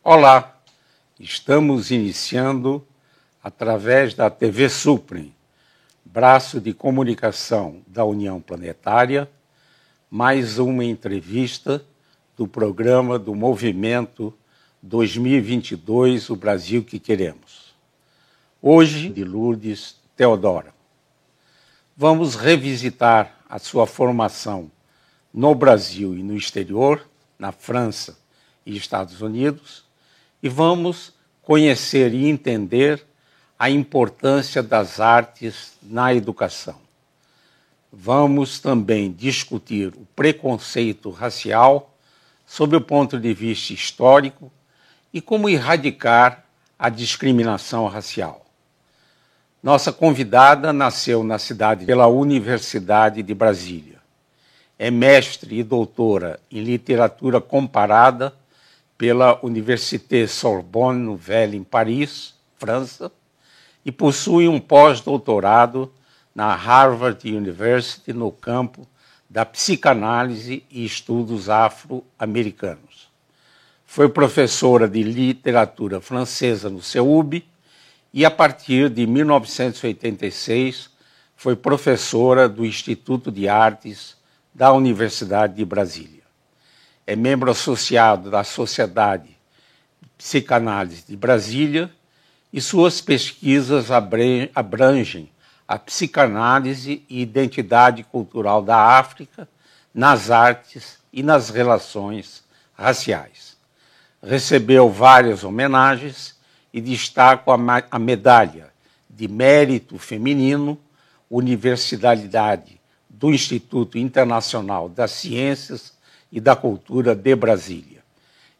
Olá, estamos iniciando, através da TV Suprem, braço de comunicação da União Planetária, mais uma entrevista do programa do Movimento 2022, o Brasil que Queremos. Hoje, de Lourdes Theodora. Vamos revisitar a sua formação no Brasil e no exterior, na França e Estados Unidos, e vamos conhecer e entender a importância das artes na educação. Vamos também discutir o preconceito racial sob o ponto de vista histórico e como erradicar a discriminação racial. Nossa convidada nasceu na cidade pela Universidade de Brasília. É mestre e doutora em literatura comparada pela Université Sorbonne Nouvelle em Paris, França, e possui um pós-doutorado na Harvard University no campo da psicanálise e estudos afro-americanos. Foi professora de literatura francesa no CEUB e, a partir de 1986, foi professora do Instituto de Artes da Universidade de Brasília. É membro associado da Sociedade de Psicanálise de Brasília e suas pesquisas abrangem a psicanálise e identidade cultural da África nas artes e nas relações raciais. Recebeu várias homenagens e destaco a medalha de Mérito Feminino, Universidade do Instituto Internacional das Ciências e da Cultura de Brasília,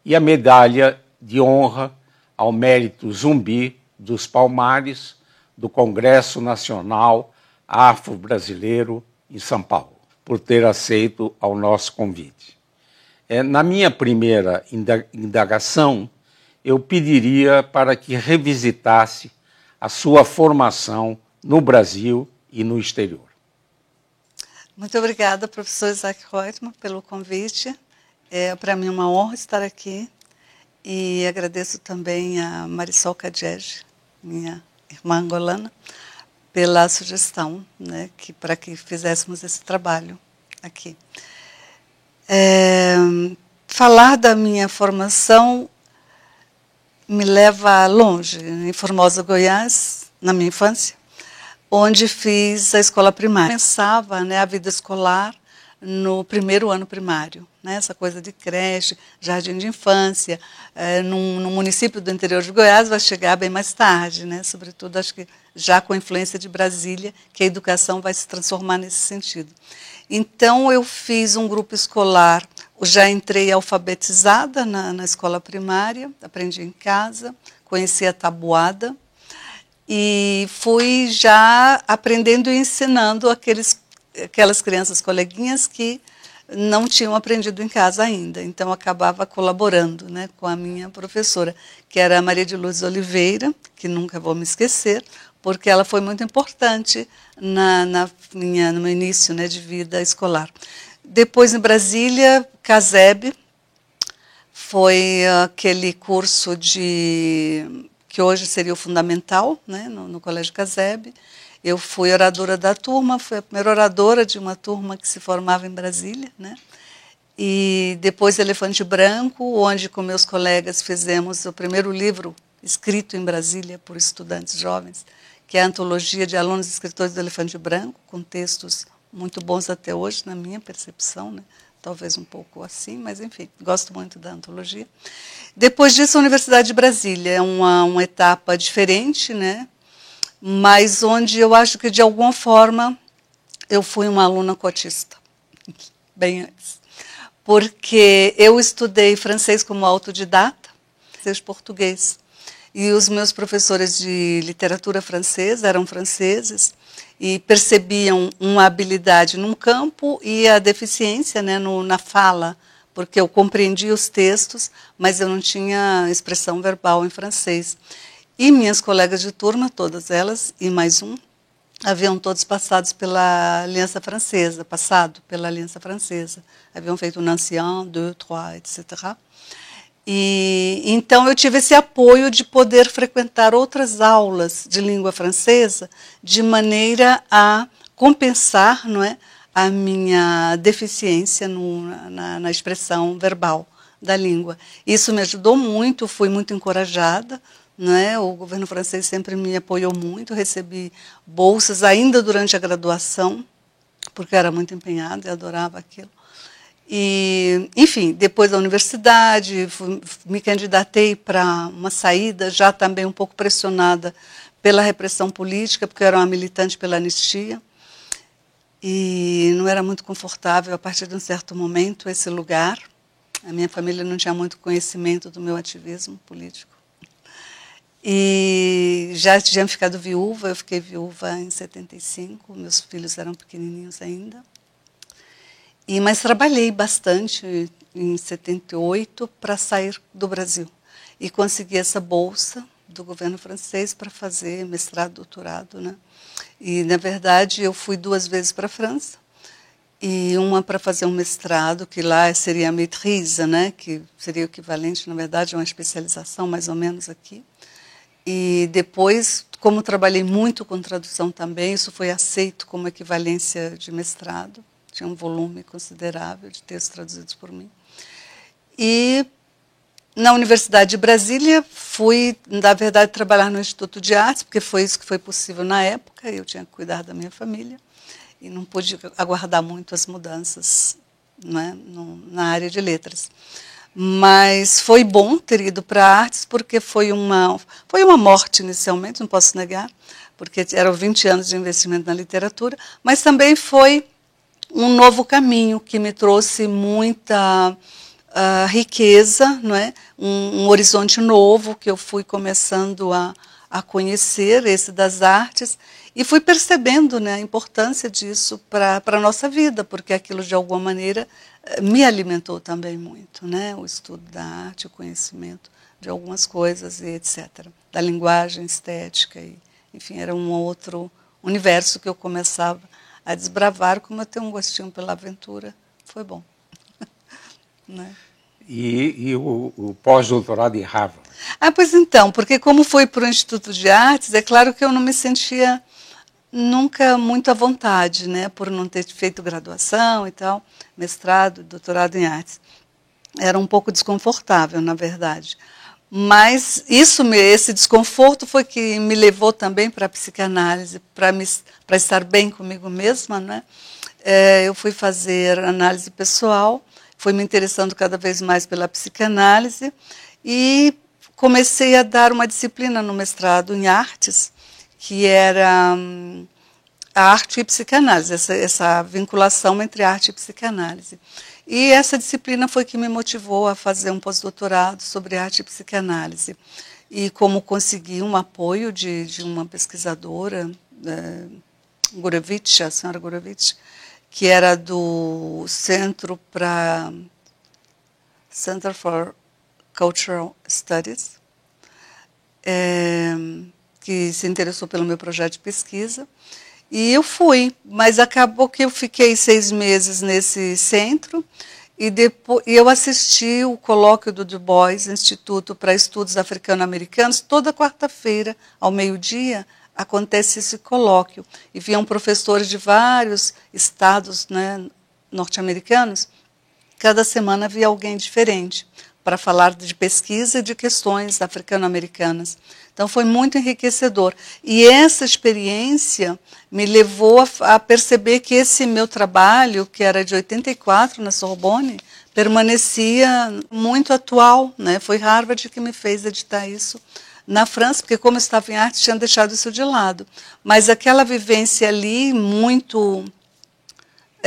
e a medalha de honra ao Mérito Zumbi dos Palmares do Congresso Nacional Afro-Brasileiro em São Paulo, por ter aceito ao nosso convite. Na minha primeira indagação, eu pediria para que revisitasse a sua formação no Brasil e no exterior. Muito obrigada, professor Isaac Reutemann, pelo convite. É para mim uma honra estar aqui e agradeço também a Marisol Kadege, minha irmã angolana, pela sugestão, né, para que fizéssemos esse trabalho aqui. Falar da minha formação me leva longe, em Formosa, Goiás, na minha infância, onde fiz a escola primária. Começava, né, a vida escolar no primeiro ano primário, né, essa coisa de creche, jardim de infância, num município do interior de Goiás vai chegar bem mais tarde, né, sobretudo acho que já com a influência de Brasília, que a educação vai se transformar nesse sentido. Então eu fiz um grupo escolar, já entrei alfabetizada na escola primária, aprendi em casa, conheci a tabuada, e fui já aprendendo e ensinando aquelas crianças coleguinhas que não tinham aprendido em casa ainda. Então, acabava colaborando, né, com a minha professora, que era a Maria de Lourdes Oliveira, que nunca vou me esquecer, porque ela foi muito importante no meu início, né, de vida escolar. Depois, em Brasília, CASEB, foi aquele curso que hoje seria o fundamental, né, no Colégio CASEB. Eu fui oradora da turma, fui a primeira oradora de uma turma que se formava em Brasília, né? E depois Elefante Branco, onde com meus colegas fizemos o primeiro livro escrito em Brasília por estudantes jovens, que é a antologia de alunos e escritores do Elefante Branco, com textos muito bons até hoje, na minha percepção, né? Talvez um pouco assim, mas enfim, gosto muito da antologia. Depois disso, a Universidade de Brasília é uma etapa diferente, né? Mas onde eu acho que, de alguma forma, eu fui uma aluna cotista, bem antes. Porque eu estudei francês como autodidata, francês português. E os meus professores de literatura francesa eram franceses e percebiam uma habilidade num campo e a deficiência, né, na fala porque eu compreendia os textos, mas eu não tinha expressão verbal em francês. E minhas colegas de turma, todas elas, e mais um, haviam todos passado pela Aliança Francesa, haviam feito um ancien, deux, trois, etc. E então eu tive esse apoio de poder frequentar outras aulas de língua francesa de maneira a compensar, não é, a minha deficiência na expressão verbal da língua. Isso me ajudou muito, fui muito encorajada, não é? O governo francês sempre me apoiou muito, recebi bolsas ainda durante a graduação, porque eu era muito empenhada e adorava aquilo. E, enfim, depois da universidade, me candidatei para uma saída, já também um pouco pressionada pela repressão política, porque eu era uma militante pela anistia. E não era muito confortável, a partir de um certo momento, esse lugar. A minha família não tinha muito conhecimento do meu ativismo político. E já tinha ficado viúva, eu fiquei viúva em 75, meus filhos eram pequenininhos ainda. Mas trabalhei bastante em 78 para sair do Brasil e consegui essa bolsa do governo francês para fazer mestrado, doutorado, né? E, na verdade, eu fui 2 vezes para a França, e uma para fazer um mestrado, que lá seria a maîtrise, né? Que seria o equivalente, na verdade, a uma especialização, mais ou menos, aqui. E depois, como trabalhei muito com tradução também, isso foi aceito como equivalência de mestrado. Tinha um volume considerável de textos traduzidos por mim. E na Universidade de Brasília fui, na verdade, trabalhar no Instituto de Artes, porque foi isso que foi possível na época, eu tinha que cuidar da minha família, e não pude aguardar muito as mudanças, né, na área de letras. Mas foi bom ter ido para artes, porque foi uma morte inicialmente, não posso negar, porque eram 20 anos de investimento na literatura, mas também foi um novo caminho que me trouxe muita riqueza, não é? Um horizonte novo que eu fui começando a conhecer, esse das artes, e fui percebendo, né, a importância disso para a nossa vida, porque aquilo, de alguma maneira, me alimentou também muito, né? O estudo da arte, o conhecimento de algumas coisas, e etc. Da linguagem, estética, e, enfim, era um outro universo que eu começava a desbravar. Como eu tenho um gostinho pela aventura, foi bom. Né? E o pós-doutorado em Harvard? Pois então, porque como foi para o Instituto de Artes, é claro que eu não me sentia nunca muito à vontade, né, por não ter feito graduação e tal, mestrado, doutorado em artes. Era um pouco desconfortável, na verdade. Mas esse desconforto foi que me levou também para a psicanálise, para estar bem comigo mesma, né? Eu fui fazer análise pessoal, fui me interessando cada vez mais pela psicanálise e comecei a dar uma disciplina no mestrado em artes, que era a arte e psicanálise, essa vinculação entre arte e psicanálise. E essa disciplina foi que me motivou a fazer um pós-doutorado sobre arte e psicanálise. E como consegui um apoio de uma pesquisadora, Gurevich, a senhora Gurevich, que era do Center for Cultural Studies, que se interessou pelo meu projeto de pesquisa. E eu fui, mas acabou que eu fiquei 6 meses nesse centro e depois eu assisti o colóquio do Du Bois, Instituto para Estudos Africano-Americanos. Toda quarta-feira, ao meio-dia, acontece esse colóquio. E vinham professores de vários estados, né, norte-americanos. Cada semana havia alguém diferente para falar de pesquisa e de questões africano-americanas. Então, foi muito enriquecedor. E essa experiência me levou a perceber que esse meu trabalho, que era de 84 na Sorbonne, permanecia muito atual, né? Foi Harvard que me fez editar isso na França, porque como eu estava em arte, tinha deixado isso de lado. Mas aquela vivência ali, muito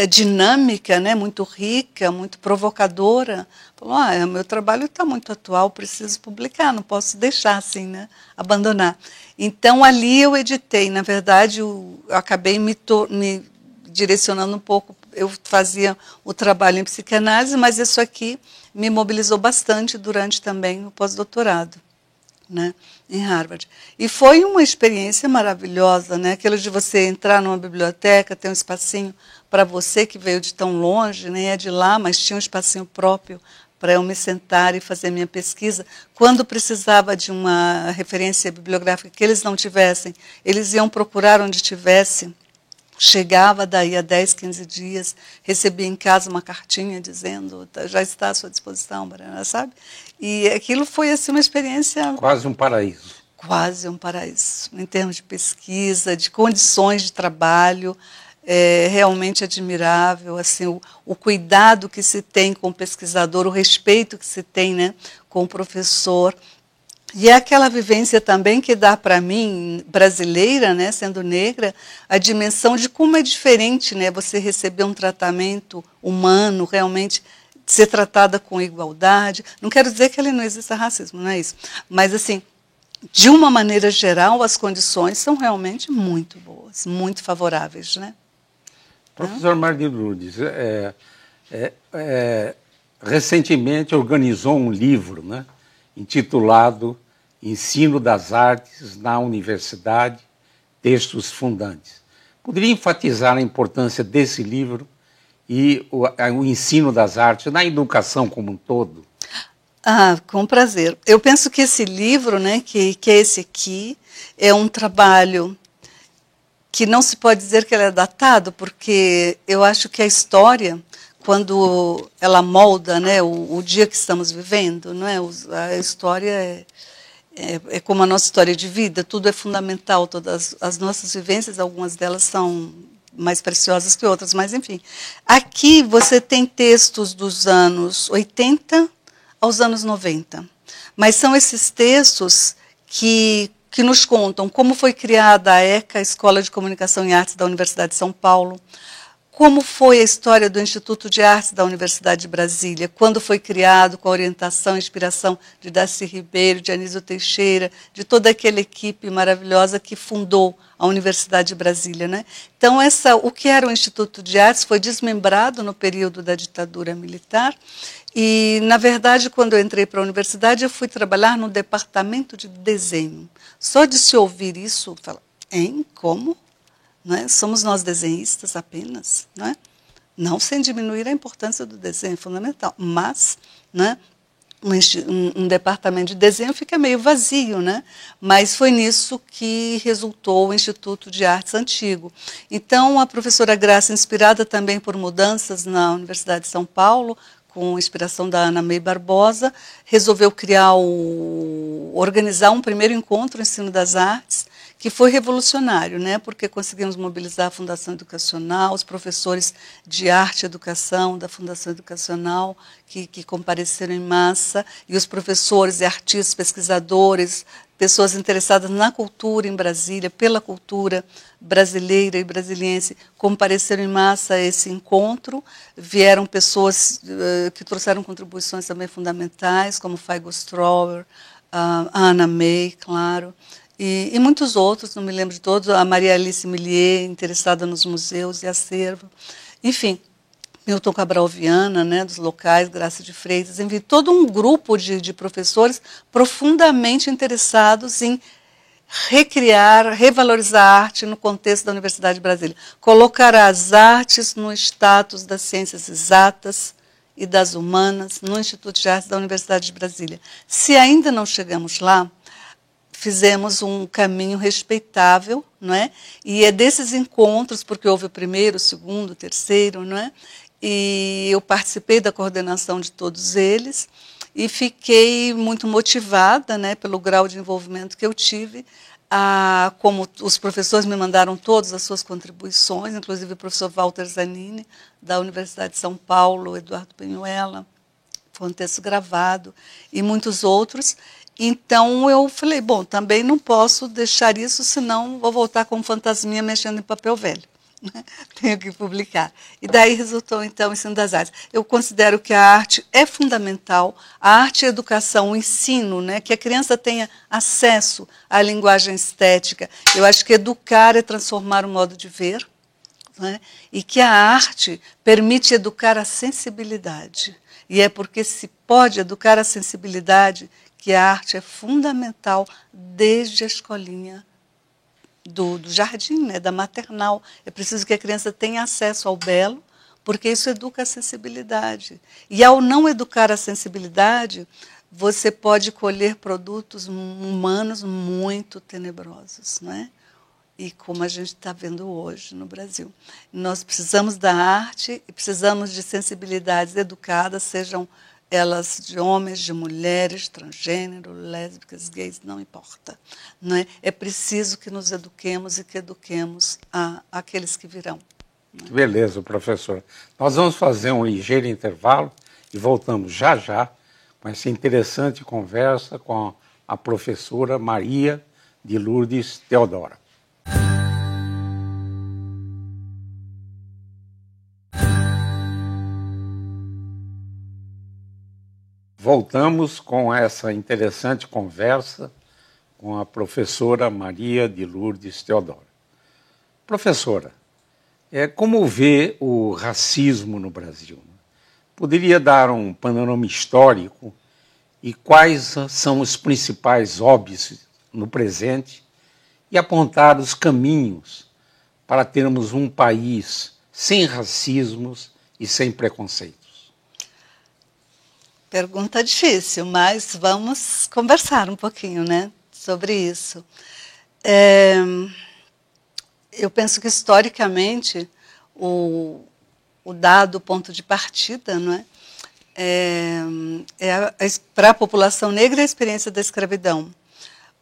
dinâmica, né? Muito rica, muito provocadora, falou, o meu trabalho está muito atual, preciso publicar, não posso deixar assim, né? Abandonar. Então, ali eu editei. Na verdade, eu acabei me direcionando um pouco eu fazia o trabalho em psicanálise, mas isso aqui me mobilizou bastante durante também o pós-doutorado, né, em Harvard. E foi uma experiência maravilhosa, né, aquilo de você entrar numa biblioteca, ter um espacinho para você que veio de tão longe, nem é de lá, mas tinha um espacinho próprio para eu me sentar e fazer minha pesquisa. Quando precisava de uma referência bibliográfica que eles não tivessem, eles iam procurar onde tivesse. Chegava daí a 10, 15 dias, recebia em casa uma cartinha dizendo, já está à sua disposição, sabe? E aquilo foi assim, uma experiência... Quase um paraíso. Quase um paraíso, em termos de pesquisa, de condições de trabalho, realmente admirável, assim, o cuidado que se tem com o pesquisador, o respeito que se tem, né, com o professor. E é aquela vivência também que dá para mim, brasileira, né, sendo negra, a dimensão de como é diferente, né, você receber um tratamento humano, realmente ser tratada com igualdade. Não quero dizer que ali não exista racismo, não é isso. Mas, assim, de uma maneira geral, as condições são realmente muito boas, muito favoráveis, né? Professor Marli Lourdes, recentemente organizou um livro, né, intitulado Ensino das Artes na Universidade, Textos Fundantes. Poderia enfatizar a importância desse livro e o ensino das artes na educação como um todo? Com prazer. Eu penso que esse livro, né, que é esse aqui, é um trabalho que não se pode dizer que ele é datado, porque eu acho que a história, quando ela molda, né, o dia que estamos vivendo, não é? A história é como a nossa história de vida, tudo é fundamental, todas as nossas vivências, algumas delas são mais preciosas que outras, mas enfim. Aqui você tem textos dos anos 80 aos anos 90, mas são esses textos que nos contam como foi criada a ECA, a Escola de Comunicação e Artes da Universidade de São Paulo, como foi a história do Instituto de Artes da Universidade de Brasília, quando foi criado, com a orientação e inspiração de Darcy Ribeiro, de Anísio Teixeira, de toda aquela equipe maravilhosa que fundou a Universidade de Brasília, né? Então, o que era o Instituto de Artes foi desmembrado no período da ditadura militar e, na verdade, quando eu entrei para a universidade, eu fui trabalhar no departamento de desenho. Só de se ouvir isso, falar, como? Não é? Somos nós desenhistas apenas, não é? Não sem diminuir a importância do desenho, é fundamental, mas, né, um departamento de desenho fica meio vazio, né? Mas foi nisso que resultou o Instituto de Artes Antigo. Então, a professora Graça, inspirada também por mudanças na Universidade de São Paulo, com inspiração da Ana May Barbosa, resolveu organizar um primeiro encontro, Ensino das Artes, que foi revolucionário, né? Porque conseguimos mobilizar a Fundação Educacional, os professores de arte e educação da Fundação Educacional, que compareceram em massa, e os professores e artistas, pesquisadores, pessoas interessadas na cultura em Brasília, pela cultura brasileira e brasiliense, compareceram em massa a esse encontro. Vieram pessoas que trouxeram contribuições também fundamentais, como Feigo Strower, a Ana May, claro, e muitos outros, não me lembro de todos, a Maria Alice Millier, interessada nos museus e acervo. Enfim, Milton Cabral Viana, né, dos locais, Graça de Freitas, enfim, todo um grupo de professores profundamente interessados em recriar, revalorizar a arte no contexto da Universidade de Brasília. Colocar as artes no status das ciências exatas e das humanas no Instituto de Artes da Universidade de Brasília. Se ainda não chegamos lá, fizemos um caminho respeitável, não é? E é desses encontros, porque houve o primeiro, o segundo, o terceiro, não é? E eu participei da coordenação de todos eles e fiquei muito motivada, né, pelo grau de envolvimento que eu tive, como os professores me mandaram todas as suas contribuições, inclusive o professor Walter Zanini, da Universidade de São Paulo, Eduardo Penhuela, foi um texto gravado, e muitos outros. Então, eu falei, bom, também não posso deixar isso, senão vou voltar com um fantasminha mexendo em papel velho. Tenho que publicar. E daí resultou, então, o Ensino das Artes. Eu considero que a arte é fundamental, a arte e a educação, o ensino, né, que a criança tenha acesso à linguagem estética. Eu acho que educar é transformar o modo de ver, não é? E que a arte permite educar a sensibilidade. E é porque se pode educar a sensibilidade que a arte é fundamental desde a escolinha do jardim, né, da maternal. É preciso que a criança tenha acesso ao belo, porque isso educa a sensibilidade. E ao não educar a sensibilidade, você pode colher produtos humanos muito tenebrosos, não é? E como a gente está vendo hoje no Brasil. Nós precisamos da arte e precisamos de sensibilidades educadas, sejam elas de homens, de mulheres, transgênero, lésbicas, gays, não importa. Não é? É preciso que nos eduquemos e que eduquemos aqueles que virão. Que beleza, professora. Nós vamos fazer um ligeiro intervalo e voltamos já já com essa interessante conversa com a professora Maria de Lourdes Teodora. Voltamos com essa interessante conversa com a professora Maria de Lourdes Teodora. Professora, como vê o racismo no Brasil? Poderia dar um panorama histórico e quais são os principais óbices no presente e apontar os caminhos para termos um país sem racismos e sem preconceitos? Pergunta difícil, mas vamos conversar um pouquinho, né, sobre isso. Eu penso que, historicamente, o dado ponto de partida, não para a população negra, a experiência da escravidão.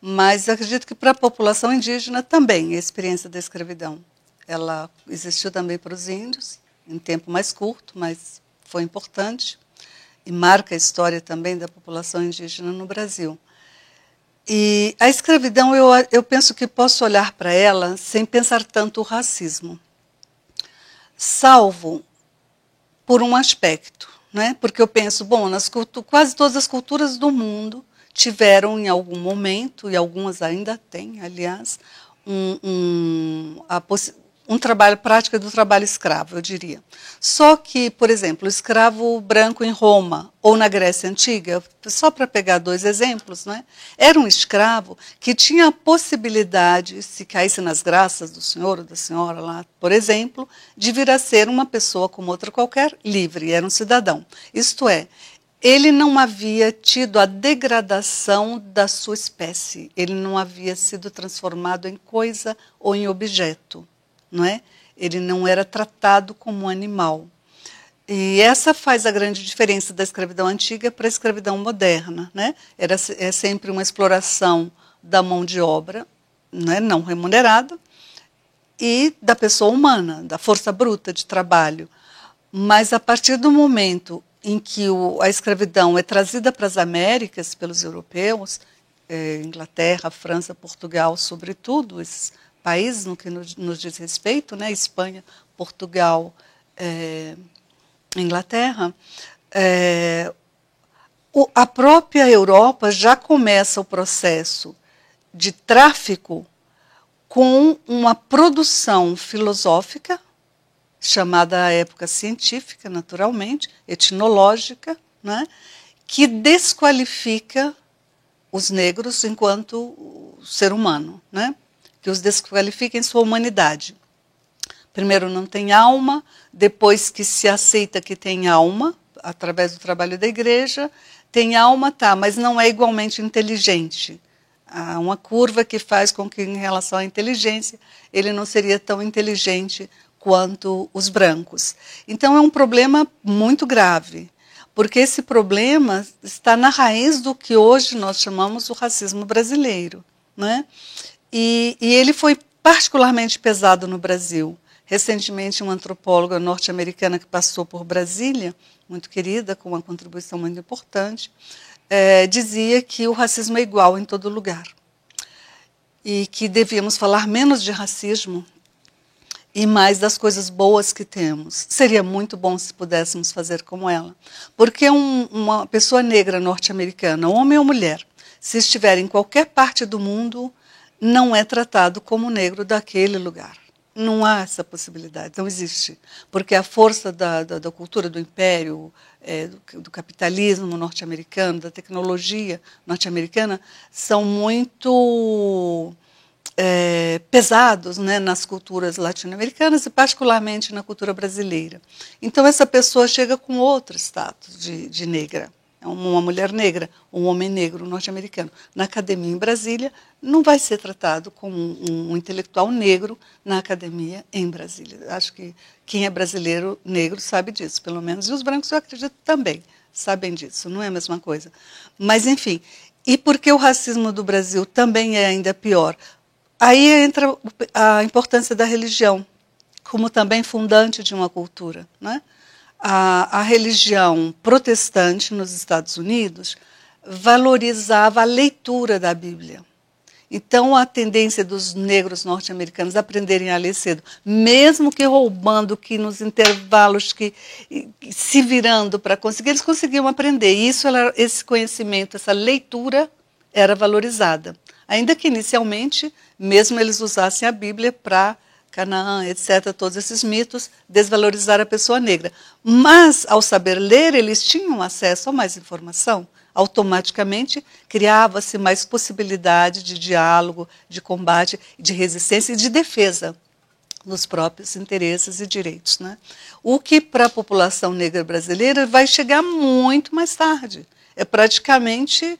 Mas acredito que para a população indígena também a experiência da escravidão. Ela existiu também para os índios, em tempo mais curto, mas foi importante. E marca a história também da população indígena no Brasil. E a escravidão, eu penso que posso olhar para ela sem pensar tanto o racismo, salvo por um aspecto, né? Porque eu penso, bom, quase todas as culturas do mundo tiveram em algum momento, e algumas ainda têm, aliás, um trabalho, prática do trabalho escravo, eu diria. Só que, por exemplo, o escravo branco em Roma ou na Grécia Antiga, só para pegar 2 exemplos, né, era um escravo que tinha a possibilidade, se caísse nas graças do senhor ou da senhora lá, por exemplo, de vir a ser uma pessoa como outra qualquer, livre, era um cidadão. Isto é, ele não havia tido a degradação da sua espécie, ele não havia sido transformado em coisa ou em objeto. Não é? Ele não era tratado como um animal. E essa faz a grande diferença da escravidão antiga para a escravidão moderna. Né? É sempre uma exploração da mão de obra, não remunerada, e da pessoa humana, da força bruta de trabalho. Mas a partir do momento em que a escravidão é trazida para as Américas pelos europeus, Inglaterra, França, Portugal, sobretudo, esses países no que nos diz respeito, né? Espanha, Portugal, Inglaterra, a própria Europa já começa o processo de tráfico com uma produção filosófica, chamada à época científica, naturalmente, etnológica, né? Que desqualifica os negros enquanto ser humano, né? Que os desqualifica em sua humanidade. Primeiro não tem alma, depois que se aceita que tem alma, através do trabalho da igreja, tem alma, tá, mas não é igualmente inteligente. Há uma curva que faz com que, em relação à inteligência, ele não seria tão inteligente quanto os brancos. Então é um problema muito grave, porque esse problema está na raiz do que hoje nós chamamos o racismo brasileiro, né? E ele foi particularmente pesado no Brasil. Recentemente, uma antropóloga norte-americana que passou por Brasília, muito querida, com uma contribuição muito importante, dizia que o racismo é igual em todo lugar. E que devíamos falar menos de racismo e mais das coisas boas que temos. Seria muito bom se pudéssemos fazer como ela. Porque uma pessoa negra norte-americana, homem ou mulher, se estiver em qualquer parte do mundo, não é tratado como negro daquele lugar. Não há essa possibilidade, não existe. Porque a força da cultura do império, do capitalismo norte-americano, da tecnologia norte-americana, são muito pesados, né, nas culturas latino-americanas e particularmente na cultura brasileira. Então essa pessoa chega com outro status de negra. Uma mulher negra, um homem negro norte-americano. Na academia em Brasília, não vai ser tratado como um intelectual negro na academia em Brasília. Acho que quem é brasileiro negro sabe disso, pelo menos. E os brancos, eu acredito, também sabem disso. Não é a mesma coisa. Mas, enfim, e porque o racismo do Brasil também é ainda pior? Aí entra a importância da religião, como também fundante de uma cultura, né? A religião protestante nos Estados Unidos valorizava a leitura da Bíblia. Então, a tendência dos negros norte-americanos a aprenderem a ler cedo, mesmo que roubando, que nos intervalos, que se virando para conseguir, eles conseguiam aprender. E esse conhecimento, essa leitura era valorizada. Ainda que, inicialmente, mesmo eles usassem a Bíblia para Canaã, etc., todos esses mitos, desvalorizar a pessoa negra. Mas, ao saber ler, eles tinham acesso a mais informação. Automaticamente, criava-se mais possibilidade de diálogo, de combate, de resistência e de defesa dos próprios interesses e direitos, né? O que, para a população negra brasileira, vai chegar muito mais tarde. É praticamente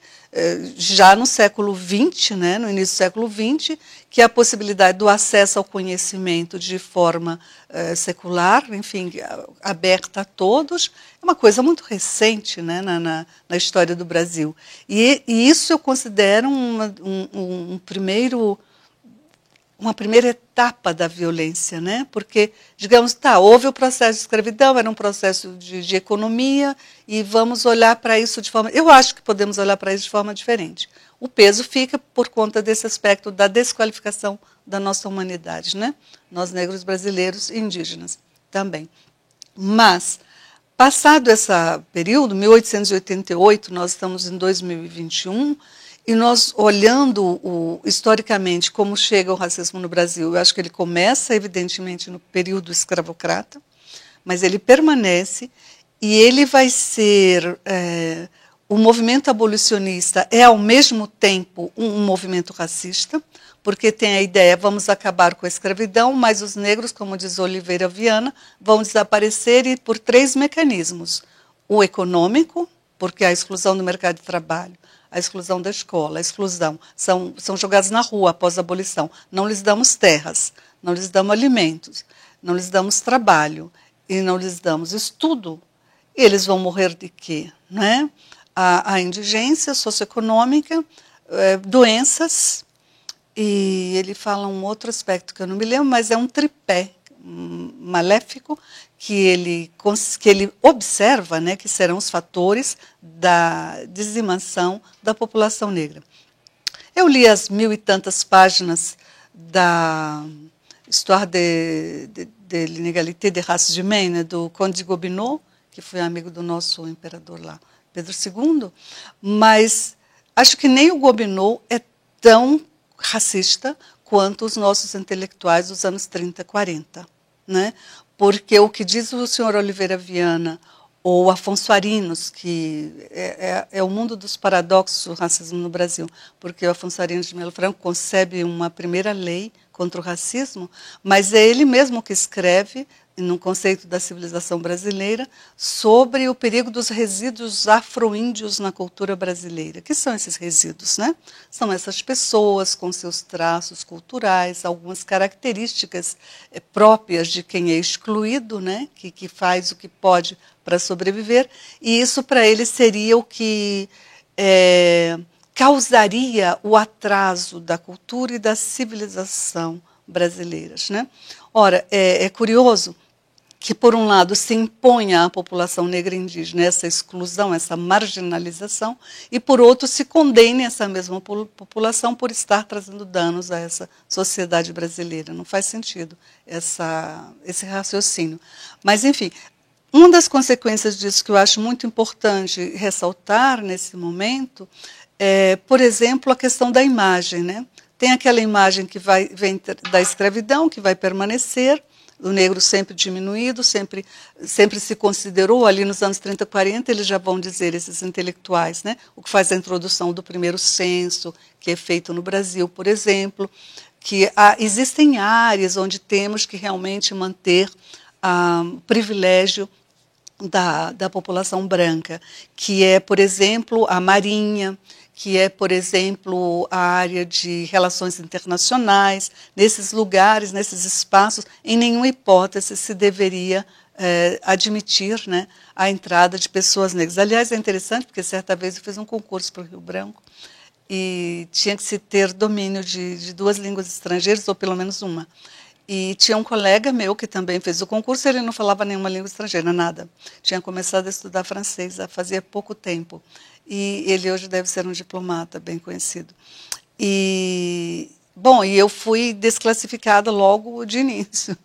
já no século XX, né, no início do século XX, que a possibilidade do acesso ao conhecimento de forma secular, enfim, aberta a todos, é uma coisa muito recente, né, na história do Brasil. E isso eu considero uma primeira etapa da violência, né? Porque, digamos, houve o processo de escravidão, era um processo de economia, e vamos olhar para isso de forma... Eu acho que podemos olhar para isso de forma diferente. O peso fica por conta desse aspecto da desqualificação da nossa humanidade, né? Nós, negros brasileiros e indígenas também. Mas, passado esse período, 1888, nós estamos em 2021, e nós, olhando historicamente como chega o racismo no Brasil, eu acho que ele começa, evidentemente, no período escravocrata, mas ele permanece, e ele vai ser... o movimento abolicionista é, ao mesmo tempo, um movimento racista, porque tem a ideia, vamos acabar com a escravidão, mas os negros, como diz Oliveira Viana, vão desaparecer e por 3 mecanismos. O econômico, porque a exclusão do mercado de trabalho, a exclusão da escola, a exclusão, são jogados na rua após a abolição. Não lhes damos terras, não lhes damos alimentos, não lhes damos trabalho e não lhes damos estudo. E eles vão morrer de quê? Né? A indigência socioeconômica, doenças, e ele fala um outro aspecto que eu não me lembro, mas é um tripé maléfico que ele observa, né, que serão os fatores da dizimação da população negra. Eu li as 1000 e tantas páginas da Histoire de l'inégalité des races humaines, né, do Conde de Gobineau, que foi amigo do nosso imperador lá, Pedro II, mas acho que nem o Gobineau é tão racista quanto os nossos intelectuais dos anos 30, 40. Né? Porque o que diz o senhor Oliveira Viana ou Afonso Arinos, que é o mundo dos paradoxos do racismo no Brasil, porque o Afonso Arinos de Melo Franco concebe uma primeira lei contra o racismo, mas é ele mesmo que escreve, no conceito da civilização brasileira, sobre o perigo dos resíduos afro-índios na cultura brasileira. Que são esses resíduos? Né? São essas pessoas com seus traços culturais, algumas características próprias de quem é excluído, né? que faz o que pode para sobreviver, e isso para ele seria o que causaria o atraso da cultura e da civilização brasileiras. Né? Ora, é curioso que, por um lado, se imponha à população negra e indígena essa exclusão, essa marginalização, e, por outro, se condene essa mesma população por estar trazendo danos a essa sociedade brasileira. Não faz sentido esse raciocínio. Mas, enfim, uma das consequências disso que eu acho muito importante ressaltar nesse momento é, por exemplo, a questão da imagem, né? Tem aquela imagem que vem da escravidão, que vai permanecer, o negro sempre diminuído, sempre se considerou, ali nos anos 30, 40, eles já vão dizer, esses intelectuais, né, o que faz a introdução do primeiro censo, que é feito no Brasil, por exemplo, que existem áreas onde temos que realmente manter o privilégio da população branca, que é, por exemplo, a Marinha, que é, por exemplo, a área de relações internacionais. Nesses lugares, nesses espaços, em nenhuma hipótese se deveria admitir, né, a entrada de pessoas negras. Aliás, é interessante, porque certa vez eu fiz um concurso para o Rio Branco e tinha que se ter domínio de 2 línguas estrangeiras, ou pelo menos uma. E tinha um colega meu que também fez o concurso, ele não falava nenhuma língua estrangeira, nada. Tinha começado a estudar francês fazia pouco tempo. E ele hoje deve ser um diplomata bem conhecido. E eu fui desclassificada logo de início.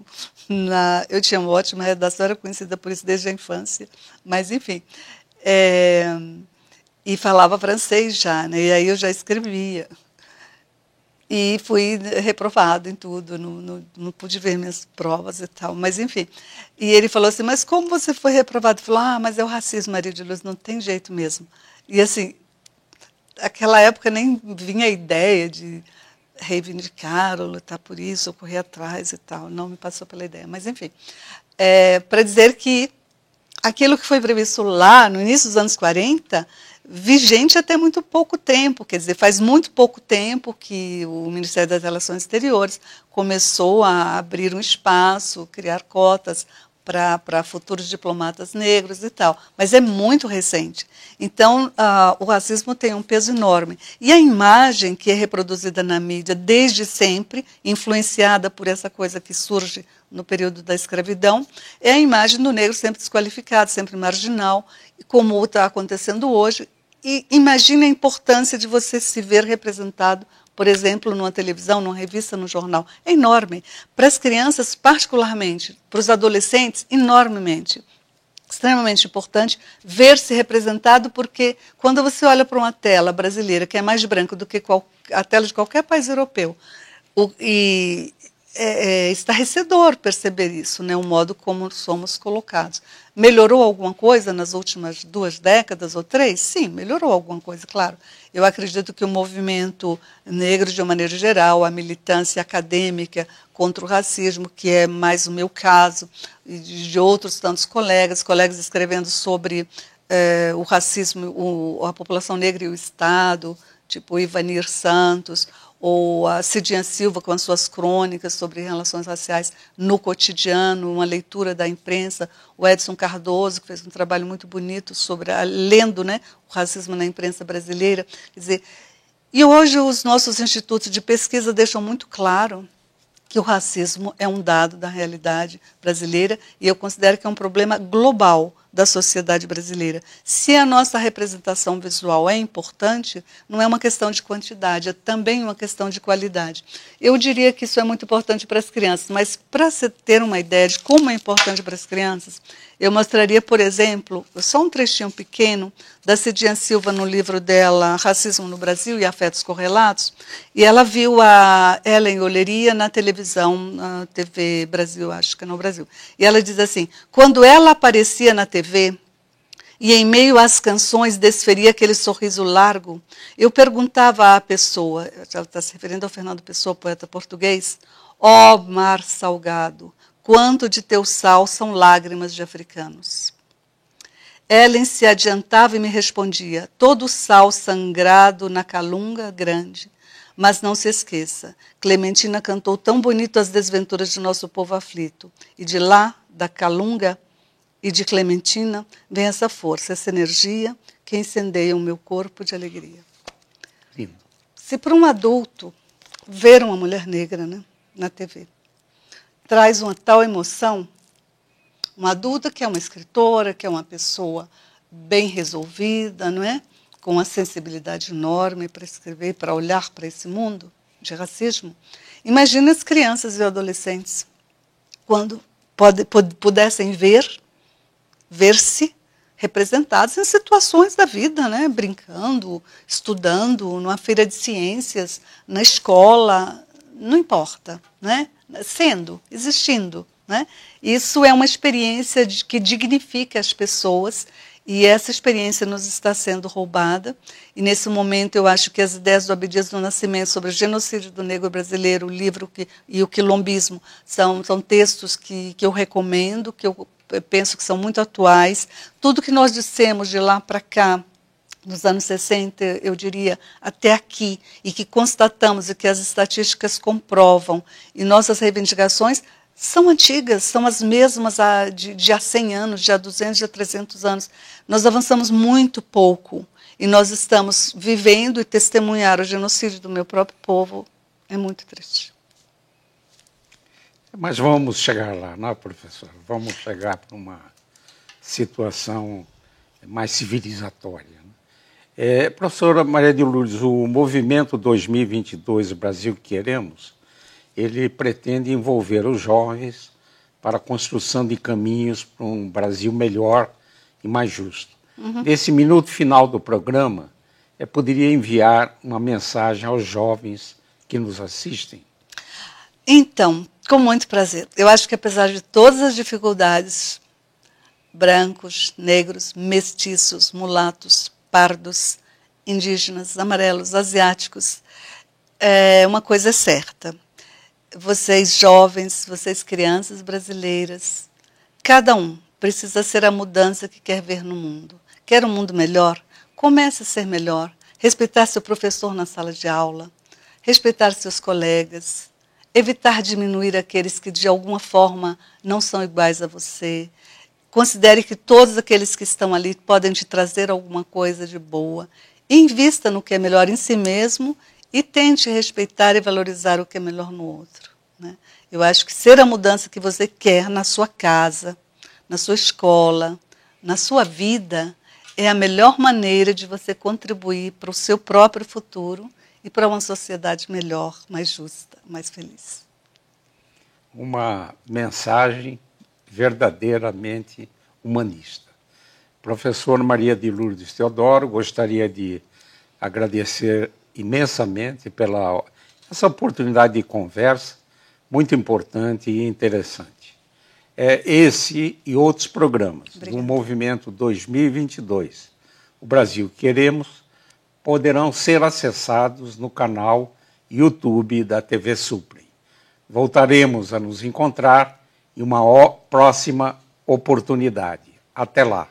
Eu tinha uma ótima redação, era conhecida por isso desde a infância, mas enfim. E falava francês já, né? E aí eu já escrevia. E fui reprovado em tudo, não pude ver minhas provas e tal, mas enfim. E ele falou assim, mas como você foi reprovado? Ele falou, mas é o racismo, Maria de Luz, não tem jeito mesmo. E assim, naquela época nem vinha a ideia de reivindicar ou lutar por isso, ou correr atrás e tal, não me passou pela ideia. Mas enfim, para dizer que aquilo que foi previsto lá no início dos anos 40, vigente até muito pouco tempo, quer dizer, faz muito pouco tempo que o Ministério das Relações Exteriores começou a abrir um espaço, criar cotas para futuros diplomatas negros e tal, mas é muito recente. Então, o racismo tem um peso enorme. E a imagem que é reproduzida na mídia desde sempre, influenciada por essa coisa que surge no período da escravidão, é a imagem do negro sempre desqualificado, sempre marginal, como está acontecendo hoje. E imagine a importância de você se ver representado, por exemplo, numa televisão, numa revista, num jornal. É enorme. Para as crianças, particularmente, para os adolescentes, enormemente. Extremamente importante ver-se representado, porque quando você olha para uma tela brasileira, que é mais branca do que a tela de qualquer país europeu, é estarrecedor perceber isso, né, o modo como somos colocados. Melhorou alguma coisa nas últimas 2 décadas ou 3? Sim, melhorou alguma coisa, claro. Eu acredito que o movimento negro, de uma maneira geral, a militância acadêmica contra o racismo, que é mais o meu caso, e de outros tantos colegas escrevendo sobre o racismo, a população negra e o Estado, tipo o Ivanir Santos, ou a Cidinha Silva com as suas crônicas sobre relações raciais no cotidiano, uma leitura da imprensa, o Edson Cardoso, que fez um trabalho muito bonito sobre lendo, né, o racismo na imprensa brasileira. Quer dizer, e hoje os nossos institutos de pesquisa deixam muito claro que o racismo é um dado da realidade brasileira e eu considero que é um problema global da sociedade brasileira. Se a nossa representação visual é importante, não é uma questão de quantidade, é também uma questão de qualidade. Eu diria que isso é muito importante para as crianças, mas para você ter uma ideia de como é importante para as crianças, eu mostraria, por exemplo, só um trechinho pequeno da Cidinha Silva no livro dela, Racismo no Brasil e Afetos Correlatos, e ela viu a Ellen Olleria na televisão, na TV Brasil, acho que é no Brasil. E ela diz assim, quando ela aparecia na TV, e em meio às canções desferia aquele sorriso largo, eu perguntava à pessoa, ela está se referindo ao Fernando Pessoa, poeta português, ó mar salgado, quanto de teu sal são lágrimas de africanos. Ellen se adiantava e me respondia, todo sal sangrado na calunga grande. Mas não se esqueça, Clementina cantou tão bonito as desventuras de nosso povo aflito. E de lá, da calunga e de Clementina, vem essa força, essa energia que incendeia o meu corpo de alegria. Lindo. Se para um adulto ver uma mulher negra, né, na TV traz uma tal emoção, uma adulta que é uma escritora, que é uma pessoa bem resolvida, não é? Com uma sensibilidade enorme para escrever, para olhar para esse mundo de racismo. Imagina as crianças e adolescentes quando pudessem ver-se representados em situações da vida, né? Brincando, estudando, numa feira de ciências, na escola, não importa, né? Sendo, existindo. Né? Isso é uma experiência que dignifica as pessoas e essa experiência nos está sendo roubada. E nesse momento eu acho que as ideias do Abdias do Nascimento sobre o genocídio do negro brasileiro, o livro e o quilombismo, são textos que eu recomendo, que eu penso que são muito atuais. Tudo que nós dissemos de lá para cá, nos anos 60, eu diria, até aqui, e que constatamos e que as estatísticas comprovam, e nossas reivindicações são antigas, são as mesmas de há 100 anos, de há 200, de há 300 anos. Nós avançamos muito pouco e nós estamos vivendo e testemunhar o genocídio do meu próprio povo. É muito triste. Mas vamos chegar lá, não é, professora? Vamos chegar para uma situação mais civilizatória. Né? Professora Maria de Lourdes, o movimento 2022 Brasil que Queremos, ele pretende envolver os jovens para a construção de caminhos para um Brasil melhor e mais justo. Nesse minuto final do programa, poderia enviar uma mensagem aos jovens que nos assistem? Então, com muito prazer. Eu acho que apesar de todas as dificuldades, brancos, negros, mestiços, mulatos, pardos, indígenas, amarelos, asiáticos, uma coisa é certa. Vocês jovens, vocês crianças brasileiras, cada um precisa ser a mudança que quer ver no mundo. Quer um mundo melhor? Comece a ser melhor. Respeitar seu professor na sala de aula, respeitar seus colegas, evitar diminuir aqueles que de alguma forma não são iguais a você. Considere que todos aqueles que estão ali podem te trazer alguma coisa de boa. Invista no que é melhor em si mesmo e tente respeitar e valorizar o que é melhor no outro. Né? Eu acho que ser a mudança que você quer na sua casa, na sua escola, na sua vida, é a melhor maneira de você contribuir para o seu próprio futuro e para uma sociedade melhor, mais justa, mais feliz. Uma mensagem verdadeiramente humanista. Professor Maria de Lourdes Teodoro, gostaria de agradecer imensamente pela essa oportunidade de conversa, muito importante e interessante. Esse e outros programas do Movimento 2022, o Brasil Queremos, poderão ser acessados no canal YouTube da TV Suprem. Voltaremos a nos encontrar em uma próxima oportunidade. Até lá.